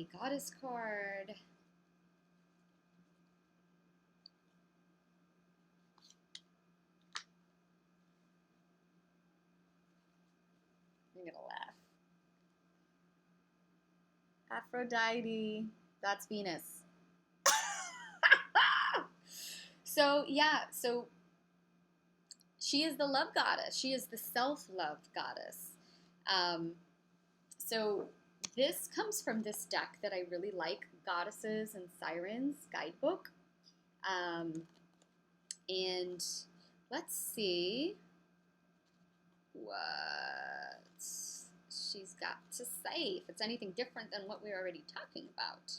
Okay, Goddess card. I'm gonna laugh. Aphrodite. That's Venus. So, yeah, so she is the love goddess. She is the self-love goddess. Um, so this comes from this deck that I really like, Goddesses and Sirens guidebook. Um, and let's see what she's got to say, if it's anything different than what we're already talking about.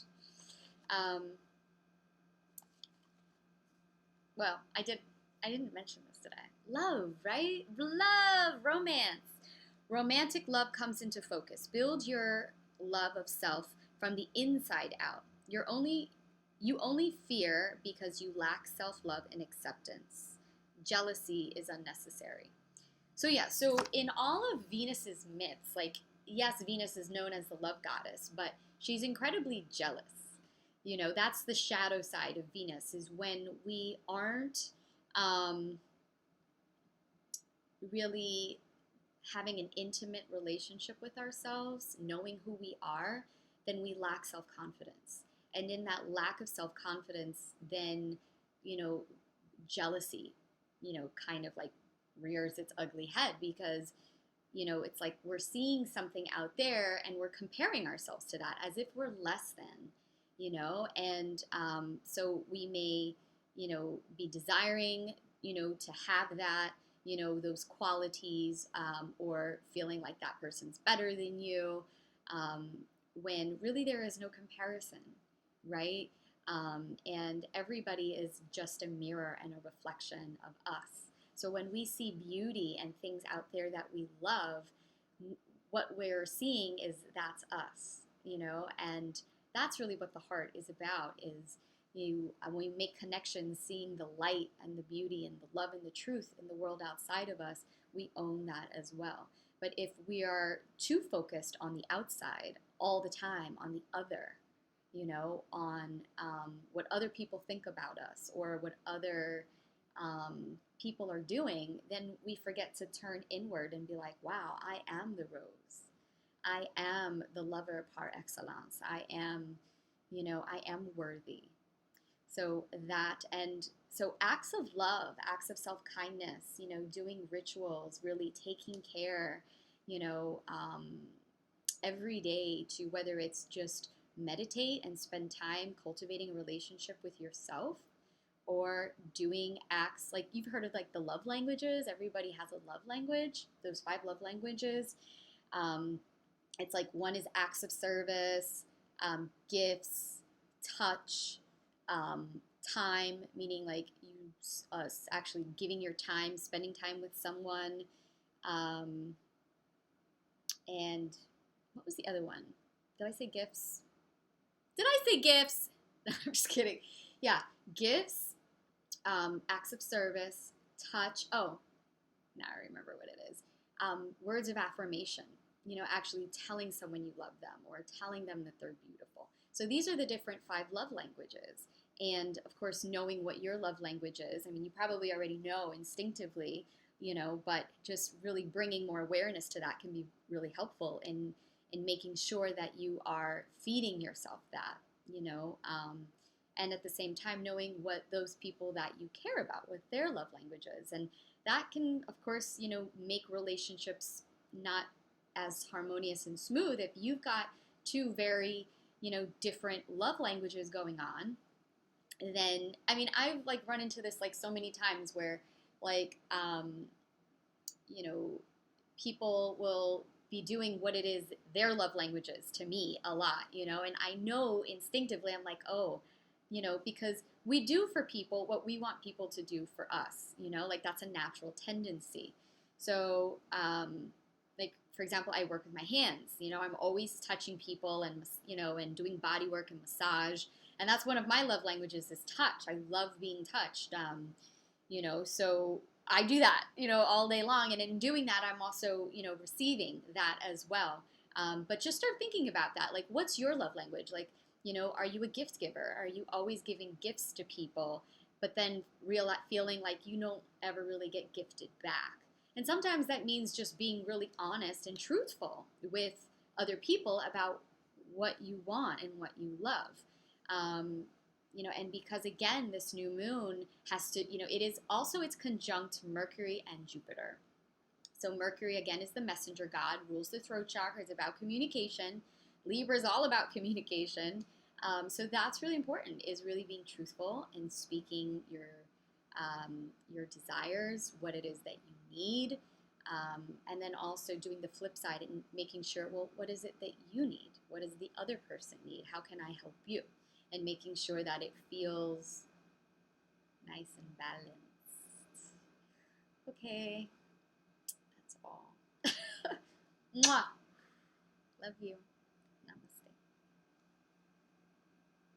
Well, I didn't mention this today. Love, right? Love, romance. Romantic love comes into focus. Build your love of self from the inside out. You only fear because you lack self-love and acceptance. Jealousy is unnecessary. So yeah, so in all of Venus's myths, like yes, Venus is known as the love goddess, but she's incredibly jealous. You know, that's the shadow side of Venus, is when we aren't um, really having an intimate relationship with ourselves, knowing who we are, then we lack self confidence. And in that lack of self confidence, then, you know, jealousy, kind of like rears its ugly head because, it's like we're seeing something out there and we're comparing ourselves to that as if we're less than, and so we may, be desiring, to have that, those qualities, or feeling like that person's better than you, um, when really there is no comparison, right? And everybody is just a mirror and a reflection of us. So when we see beauty and things out there that we love, what we're seeing is that's us, and that's really what the heart is about, is when we make connections, seeing the light and the beauty and the love and the truth in the world outside of us, we own that as well. But if we are too focused on the outside all the time, on the other, on what other people think about us or what other people are doing, then we forget to turn inward and be like, wow, I am the rose. I am the lover par excellence. I am, I am worthy. So that, and so acts of love, acts of self-kindness, doing rituals, really taking care, you know, um, every day, to whether it's just meditate and spend time cultivating a relationship with yourself, or doing acts like you've heard of, like the love languages. Everybody has a love language, those 5 love languages. Um, it's like one is acts of service, gifts, touch, um, time, meaning like you actually giving your time, spending time with someone, um, and what was the other one? Did I say gifts? Did I say gifts? I'm just kidding. Yeah, gifts, acts of service, touch. Oh, now I remember what it is. Words of affirmation. Actually telling someone you love them or telling them that they're beautiful. So these are the different 5 love languages. And of course, knowing what your love language is. I mean, you probably already know instinctively, but just really bringing more awareness to that can be really helpful in making sure that you are feeding yourself that, and at the same time knowing what those people that you care about, what their love languages, and that can, of course, make relationships not as harmonious and smooth if you've got 2 very, different love languages going on. Then, I mean, I've like run into this like so many times where like, you know, people will be doing what it is their love languages to me a lot, and I know instinctively, I'm like, oh, because we do for people what we want people to do for us, like that's a natural tendency. So, like, for example, I work with my hands, I'm always touching people and, and doing body work and massage. And that's one of my love languages, is touch. I love being touched, so I do that, all day long. And in doing that, I'm also, receiving that as well. But just start thinking about that. Like, what's your love language? Like, are you a gift giver? Are you always giving gifts to people, but then feeling like you don't ever really get gifted back? And sometimes that means just being really honest and truthful with other people about what you want and what you love. And because again, this new moon has to, it's conjunct Mercury and Jupiter. So Mercury, again, is the messenger god, rules the throat chakra. It's about communication. Libra is all about communication. So that's really important, is really being truthful and speaking your desires, what it is that you need. And then also doing the flip side and making sure, well, what is it that you need? What does the other person need? How can I help you? And making sure that it feels nice and balanced. Okay. That's all. Mwah. Love you.